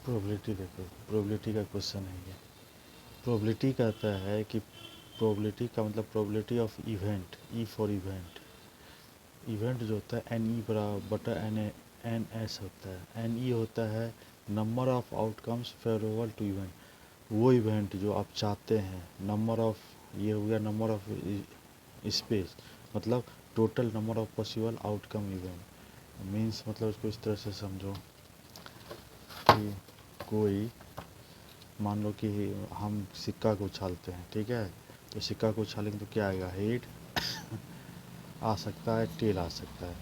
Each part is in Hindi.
प्रोबेबिलिटी देखो, प्रोबेबिलिटी का क्वेश्चन है ये। प्रोबेबिलिटी कहता है कि प्रोबेबिलिटी का मतलब probability of event, E for event. Event जो होता है एन ई बराबर बटा एन एस होता है। एन ई होता है number of outcomes favourable to event, वो इवेंट जो आप चाहते हैं। नंबर ऑफ, ये हो गया नंबर ऑफ स्पेस, मतलब total number of possible outcome event. Means मतलब इसको इस तरह से समझो कि कोई, मान लो कि हम सिक्का को उछालते हैं, ठीक है, तो सिक्का को उछालेंगे तो क्या आएगा, हेड आ सकता है, टेल आ सकता है।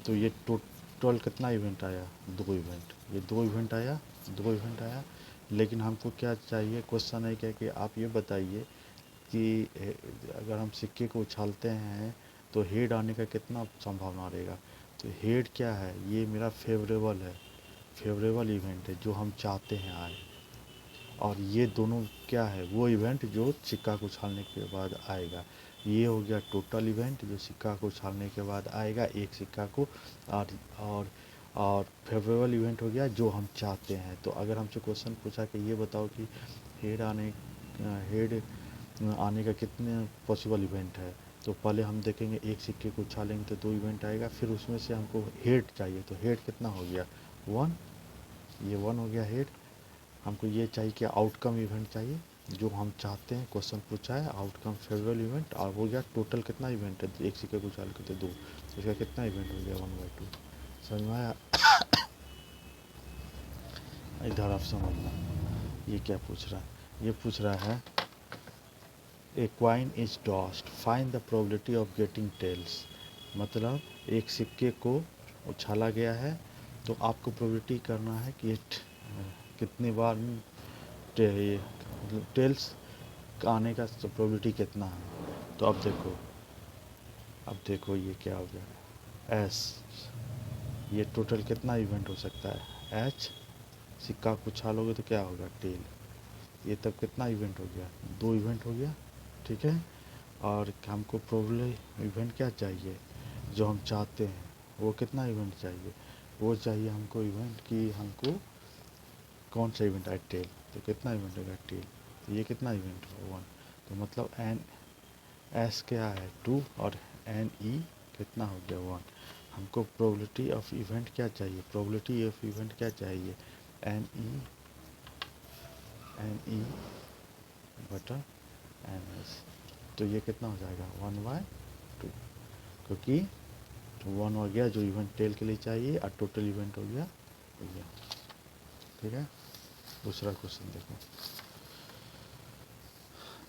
तो ये टोटल कितना इवेंट आया, दो इवेंट, ये दो इवेंट आया, दो इवेंट आया। लेकिन हमको क्या चाहिए, क्वेश्चन है क्या कि आप ये बताइए कि अगर हम सिक्के को उछालते हैं तो हेड आने का कितना संभावना रहेगा। तो हेड क्या है, ये मेरा फेवरेबल है, फेवरेबल इवेंट है जो हम चाहते हैं आए। और ये दोनों क्या है, वो इवेंट जो सिक्का को उछालने के बाद आएगा। ये हो गया टोटल इवेंट जो सिक्का को उछालने के बाद आएगा एक सिक्का को। और और और फेवरेबल इवेंट हो गया जो हम चाहते हैं। तो अगर हमसे क्वेश्चन पूछा कि ये बताओ कि हेड आने का कितने पॉसिबल इवेंट है, तो पहले हम देखेंगे एक सिक्के को उछालेंगे तो दो इवेंट आएगा, फिर उसमें से हमको हेड चाहिए, तो हेड कितना हो गया, वन। ये वन हो गया हेड। हमको ये चाहिए कि आउटकम इवेंट चाहिए जो हम चाहते हैं, क्वेश्चन पूछा है आउटकम फेवरेबल इवेंट। और हो गया टोटल कितना इवेंट है, एक सिक्के को उछाल के तो दो, तो इसका कितना इवेंट हो गया, 1/2। समझ में आया। इधर आप समझना ये क्या पूछ रहा है, ये पूछ रहा है a coin is tossed find the probability of getting tails. मतलब एक सिक्के को उछाला गया है, तो आपको प्रोबेबिलिटी करना है कि कितनी बार ये मतलब टेल्स आने का प्रोबेबिलिटी कितना है। तो अब देखो ये क्या हो गया, एस, ये टोटल कितना इवेंट हो सकता है, एच, सिक्का को उछालोगे तो क्या होगा, टेल। ये तब कितना इवेंट हो गया, दो इवेंट हो गया, ठीक है। और हमको प्रोबेबल इवेंट क्या चाहिए जो हम चाहते हैं, वो कितना इवेंट चाहिए, वो चाहिए हमको इवेंट कि हमको कौन सा इवेंट है, टेल। तो कितना इवेंट होगा, टेल। तो ये कितना इवेंट होगा, वन। तो मतलब एन एस क्या है, टू, और एन ई कितना हो गया, वन। हमको प्रोबेबिलिटी ऑफ इवेंट क्या चाहिए, प्रोबेबिलिटी ऑफ इवेंट क्या चाहिए, एन ई बटा एन एस। तो ये कितना हो जाएगा, 1/2, क्योंकि तो वन हो गया जो इवेंट टेल के लिए चाहिए, और टोटल इवेंट हो गया। ठीक है। दूसरा क्वेश्चन देखो,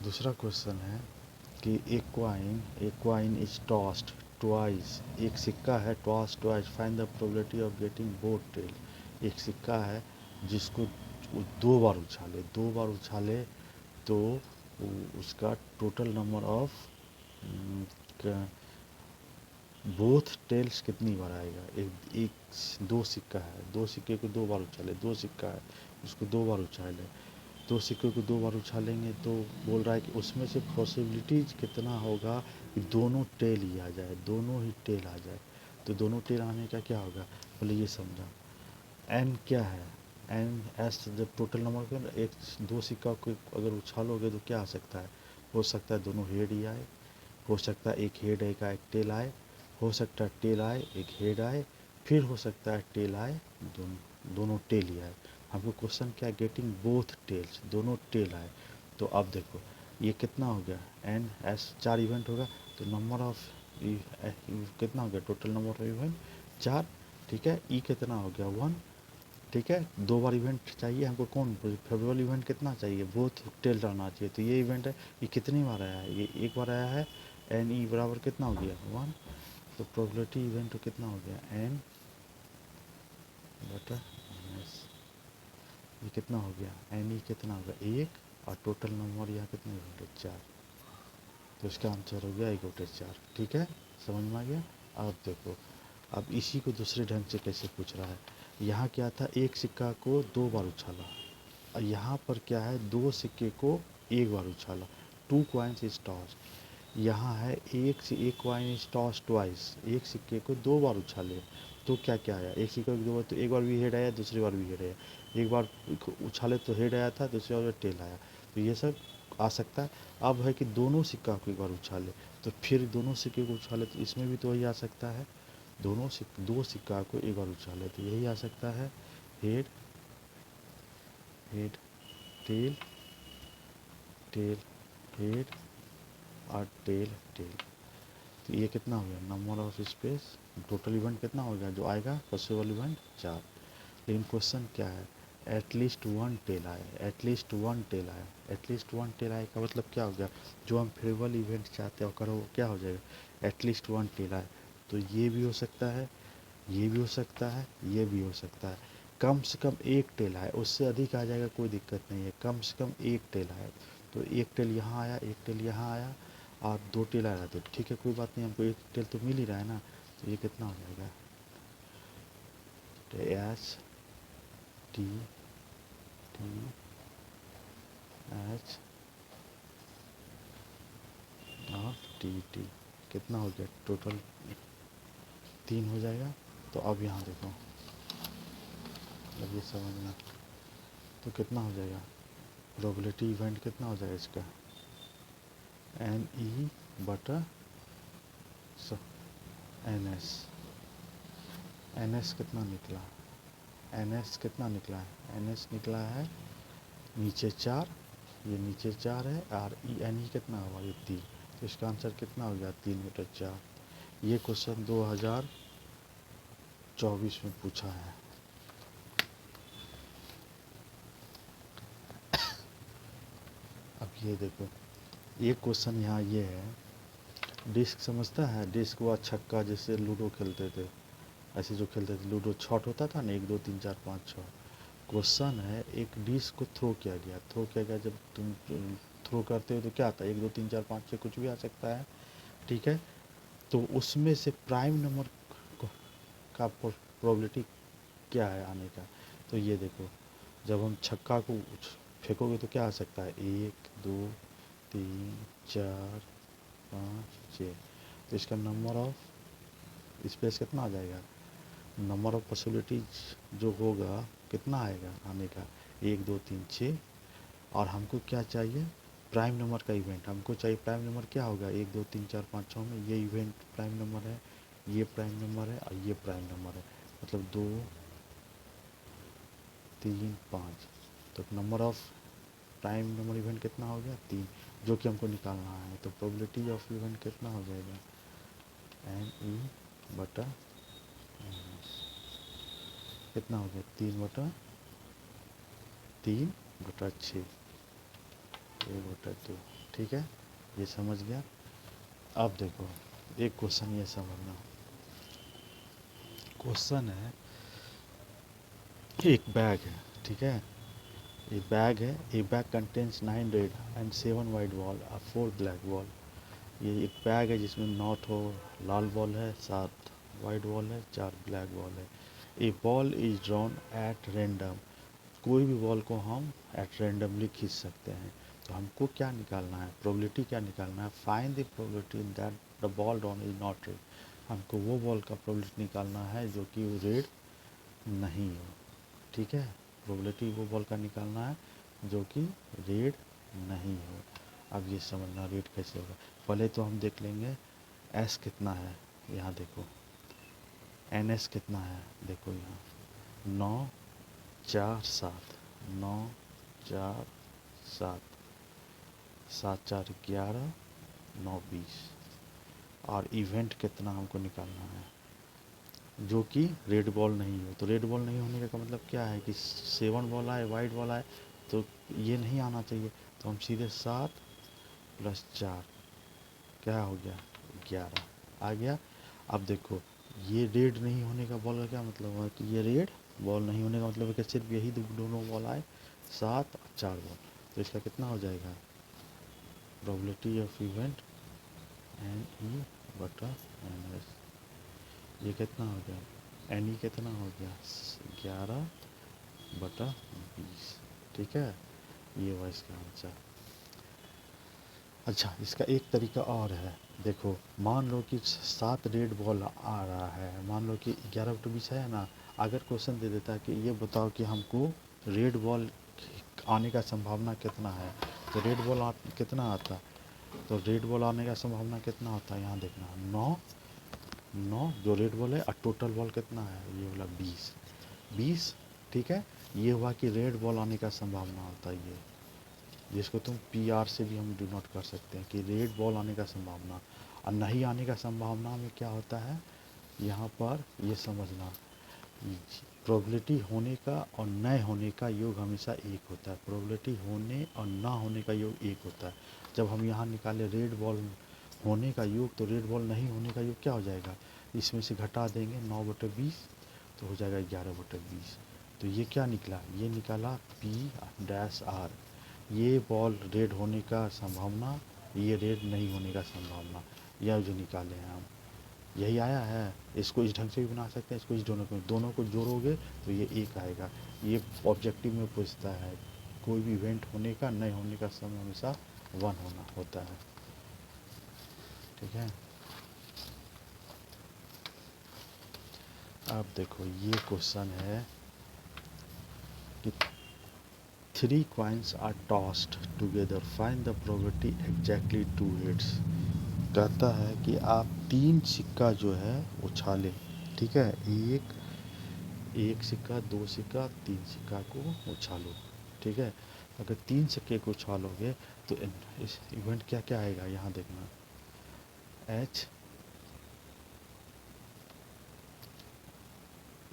दूसरा क्वेश्चन है कि एक क्वाइन इज टॉस्ड ट्वाइस, एक सिक्का है toss twice, find the probability of getting both tail. एक सिक्का है जिसको वो दो बार उछाले, दो बार उछाले, तो उसका total number of both tails कितनी बार आएगा। दो सिक्का है, दो सिक्के को दो बार उछाले, दो सिक्का है उसको दो बार उछाले, दो सिक्के को दो बार उछालेंगे तो बोल रहा है कि उसमें से पॉसिबिलिटीज कितना होगा कि दोनों टेल ही आ जाए, दोनों ही टेल आ जाए। तो दोनों टेल आने का क्या होगा, बोले ये समझा। एन क्या है, एन एस जब टोटल नंबर का एक दो सिक्का को अगर उछालोगे तो क्या आ सकता है, हो सकता है दोनों हेड ही आए, हो सकता है एक हेड है का एक टेल आए, हो सकता है टेल आए एक हेड आए, फिर हो सकता है टेल आए दोनों टेल ही आए। हमको क्वेश्चन क्या है, गेटिंग बोथ टेल्स, दोनों टेल आए। तो अब देखो ये कितना हो गया, एन एस चार इवेंट होगा, तो नंबर ऑफ कितना हो गया, टोटल नंबर ऑफ इवेंट चार, ठीक है। ई कितना हो गया, वन, ठीक है। दो बार इवेंट चाहिए हमको, कौन फेवरेबल इवेंट कितना चाहिए, बोथ टेल रहना चाहिए। तो ये इवेंट है, ये कितनी बार आया है, ये एक बार आया है, एन ई बराबर कितना हो गया, वन। तो प्रोबेबिलिटी इवेंट कितना हो गया, एन बटा एस। ये कितना हो गया, एन ई कितना होगा, एक, और टोटल नंबर यहाँ कितने इवेंट है, चार। तो इसका आंसर हो गया एक बटे चार, ठीक है। समझ में आ गया। अब देखो, अब इसी को दूसरे ढंग से कैसे पूछ रहा है। यहाँ क्या था, एक सिक्का को दो बार उछाला, और यहाँ पर क्या है, दो सिक्के को एक बार उछाला, टू क्वाइंस इज टॉस्ड। यहाँ है एक से एक क्वाइन इज टॉस्ड ट्वाइस, एक सिक्के को दो बार उछाले, तो क्या क्या आया, एक सिक्का दो बार, तो एक बार भी हेड आया, दूसरी बार भी हेड आया, एक बार उछाले तो हेड आया था, दूसरी बार टेल आया, तो ये सब आ सकता है। अब है कि दोनों सिक्का को एक बार उछाले, तो फिर दोनों सिक्के को उछाले, तो इसमें भी तो वही आ सकता है, दो सिक्का को एक बार उछाले, तो यही आ सकता है, head head tail tail head और टेल टेल। तो ये कितना हो गया, number of space, total event कितना हो गया जो आएगा, पॉसिबल इवेंट 4। लेकिन क्वेश्चन क्या है, एटलीस्ट वन टेल आए, एटलीस्ट वन टेल आए, एटलीस्ट वन टेल आए का मतलब क्या हो गया, जो हम फेवरेबल इवेंट चाहते हैं करो क्या हो जाएगा, एटलीस्ट वन टेल आए। तो ये भी हो सकता है, ये भी हो सकता है, ये भी हो सकता है। कम से कम एक टेल आए, उससे अधिक आ जाएगा कोई दिक्कत नहीं है, कम से कम एक टेल आए। तो एक टेल यहाँ आया, एक टेल यहाँ आया, और दो टेल आ रहा, तो ठीक है कोई बात नहीं, हमको एक टेल तो मिल ही रहा है ना। तो ये कितना हो जाएगा, तो एच टी टी एच और टी टी कितना हो गया, टोटल 3 हो जाएगा। तो अब यहाँ देखो, अब ये समझना, तो कितना हो जाएगा, प्रोबेबिलिटी इवेंट कितना हो जाएगा इसका, एन ई बटा एन एस, एन एस कितना निकला, एन एस कितना निकला है, एन एस निकला है नीचे 4, ये नीचे 4 है, और ई एन ई कितना हुआ, ये 3। तो इसका आंसर कितना हो गया, 3/4। ये क्वेश्चन 2024 में पूछा है। अब ये देखो, ये क्वेश्चन यहाँ ये है, डिस्क समझता है, डिस्क हुआ छक्का, जैसे लूडो खेलते थे, ऐसे जो खेलते थे लूडो, छॉट होता था ना, 1 2 3 4 5 6। क्वेश्चन है, एक डिस्क को थ्रो किया गया, थ्रो किया गया, जब तुम थ्रो करते हो तो क्या आता है, 1 2 3 4 5 6 कुछ भी आ सकता है, ठीक है। तो उसमें से प्राइम नंबर का प्रोबेबिलिटी क्या है आने का। तो ये देखो, जब हम छक्का को फेंकोगे तो क्या आ सकता है, 1 2 3 4 5 6। तो इसका नंबर ऑफ स्पेस कितना आ जाएगा, नंबर ऑफ पॉसिबिलिटीज जो होगा कितना आएगा आने का, 1 2 3 6। और हमको क्या चाहिए, प्राइम नंबर का इवेंट हमको चाहिए, प्राइम नंबर क्या होगा, 1 2 3 4 5 6 में ये इवेंट प्राइम नंबर है, ये प्राइम नंबर है, और ये प्राइम नंबर है, मतलब 2 3 5। तो number of prime number event कितना हो गया, 3, जो कि हमको निकालना है। तो प्रोबेबिलिटी ऑफ इवेंट कितना हो जाएगा, एन ई बटा कितना हो गया, 3/6, 1/2। ठीक है, ये समझ गया। अब देखो, एक क्वेश्चन ये समझना, क्वेश्चन है, एक बैग है, ठीक है, ये बैग है, ए bag contains 9 red and 7 white ball और 4 ब्लैक बॉल। ये एक बैग है जिसमें 9 ठो लाल बॉल है, 7 वाइट बॉल है, 4 ब्लैक बॉल है। A ball is drawn at random, कोई भी बॉल को हम एट रेंडमली खींच सकते हैं। तो हमको क्या निकालना है, प्रोबेबिलिटी क्या निकालना है, find the probability that the ball drawn is not red. हमको वो बॉल का प्रोबेबिलिटी निकालना है जो कि रेड नहीं हो, ठीक है। प्रोबेबिलिटी वो बॉल का निकालना है जो कि रेड नहीं हो। अब ये समझना रेड कैसे होगा, पहले तो हम देख लेंगे एस कितना है, यहाँ देखो एन एस कितना है, देखो यहाँ 9 4 7, 9 4 7, 7 4 11, 9 20। और इवेंट कितना हमको निकालना है जो कि रेड बॉल नहीं हो। तो रेड बॉल नहीं होने का मतलब क्या है कि 7 बॉल आए, वाइट बॉल आए, तो ये नहीं आना चाहिए। तो हम सीधे 7 + 4 क्या हो गया, 11 आ गया। अब देखो, ये रेड नहीं होने का बॉल का क्या मतलब है कि ये रेड बॉल नहीं होने का मतलब है कि सिर्फ यही दोनों बॉल आए, 7 और 4 बॉल। तो इसका कितना हो जाएगा, probability of event N E बटा एन एस। ये कितना हो गया, एन ई कितना हो गया, 11/20। ठीक है, ये हुआ इसका आंसर। अच्छा, इसका एक तरीका और है, देखो, मान लो कि 7 रेड बॉल आ रहा है, मान लो कि 11/20 है ना। अगर क्वेश्चन दे देता है कि ये बताओ कि हमको रेड बॉल आने का संभावना कितना है, तो रेड बॉल कितना आता, तो रेड बॉल आने का संभावना कितना होता है, यहाँ देखना 9, 9 जो रेड बॉल है, और टोटल बॉल कितना है, ये वाला 20, 20। ठीक है, ये हुआ कि रेड बॉल आने का संभावना होता है ये, जिसको तुम PR से भी हम डिनोट कर सकते हैं कि रेड बॉल आने का संभावना। और नहीं आने का संभावना में क्या होता है, यहाँ पर ये समझना, प्रोबेबिलिटी होने का और न होने का योग हमेशा एक होता है। प्रोबेबिलिटी होने और ना होने का योग एक होता है। जब हम यहाँ निकाले रेड बॉल होने का योग, तो रेड बॉल नहीं होने का योग क्या हो जाएगा, इसमें से घटा देंगे 9/20, तो हो जाएगा 11/20। तो ये क्या निकला, ये निकाला P-R, ये बॉल रेड होने का संभावना, ये रेड नहीं होने का संभावना, यह जो निकाले हैं हम, यही आया है। इसको इस ढंग से भी बना सकते हैं, इसको इस दोनों को जोड़ोगे तो ये एक आएगा। ये ऑब्जेक्टिव में पूछता है, कोई भी इवेंट होने का नहीं होने का समय हमेशा 1 होना होता है। ठीक है, अब देखो ये क्वेश्चन है कि 3 coins are tossed together, find the probability exactly 2 hits। कहता है कि आप 3 सिक्का जो है उछाले, ठीक है, एक सिक्का, 2 सिक्का, 3 सिक्का को उछालो। ठीक है, अगर 3 सिक्के को उछालोगे तो इस इवेंट क्या क्या आएगा, यहाँ देखना, एच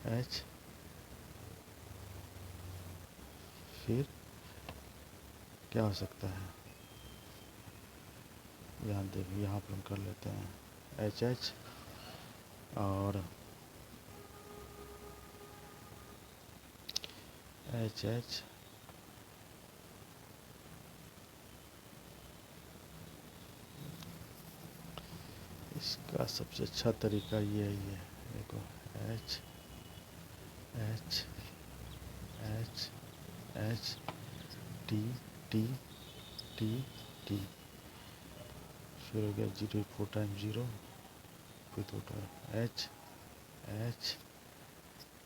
एच, फिर क्या हो सकता है, यहाँ देखिए, यहाँ पर हम कर लेते हैं एच और एच, इसका सबसे अच्छा तरीका ये है, ये देखो, H H H H, T T T T, फिर हो गया 0 4 टाइम 0, फिर तो H H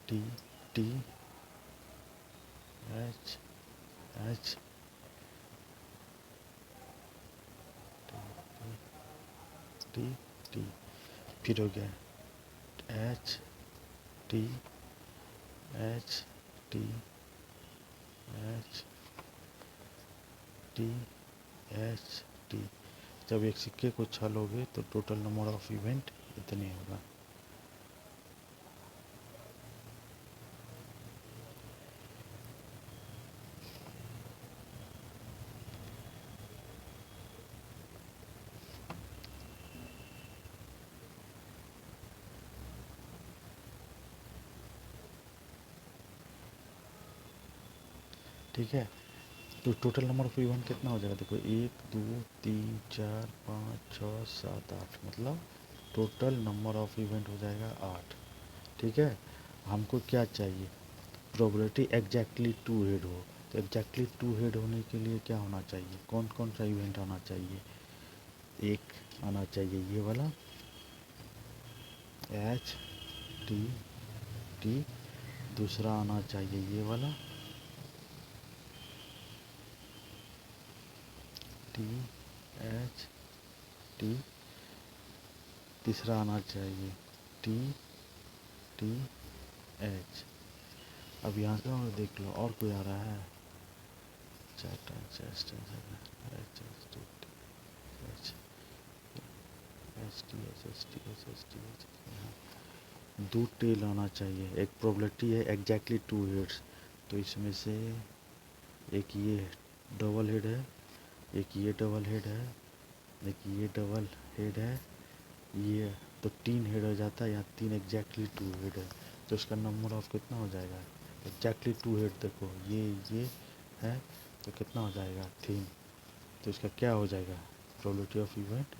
T T H H T T, फिर हो गया H T H T H T H T. जब एक सिक्के को उछालोगे तो टोटल नंबर ऑफ इवेंट इतने होगा। ठीक है, तो टोटल नंबर ऑफ इवेंट कितना हो जाएगा, देखो 1 2 3 4 5 6 7 8, मतलब टोटल नंबर ऑफ इवेंट हो जाएगा 8। ठीक है, हमको क्या चाहिए, प्रोबेबिलिटी एग्जैक्टली 2 हेड हो। तो एग्जैक्टली 2 हेड होने के लिए क्या होना चाहिए, कौन कौन सा इवेंट आना चाहिए, एक आना चाहिए ये वाला एच टी टी, दूसरा आना चाहिए ये वाला टी एच टी, तीसरा आना चाहिए टी टी एच। अब यहाँ का और देख लो, और कोई आ रहा है, दो टेल आना चाहिए, एक प्रोबेबिलिटी है एग्जैक्टली 2 हेड्स, तो इसमें से एक ये डबल हेड है, एक ये डबल हेड है, एक ये डबल हेड है, ये तो 3 हेड हो जाता है, यहाँ 3 एग्जैक्टली 2 हेड है, तो इसका नंबर ऑफ कितना हो जाएगा, एग्जैक्टली 2 हेड, देखो ये है, तो कितना हो जाएगा 3, तो इसका क्या हो जाएगा, प्रोबेबिलिटी ऑफ इवेंट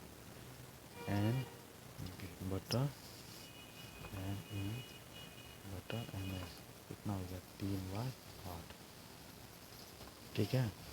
एन बटा एन ई बटा एन एस, कितना हो गया 3/8। ठीक है।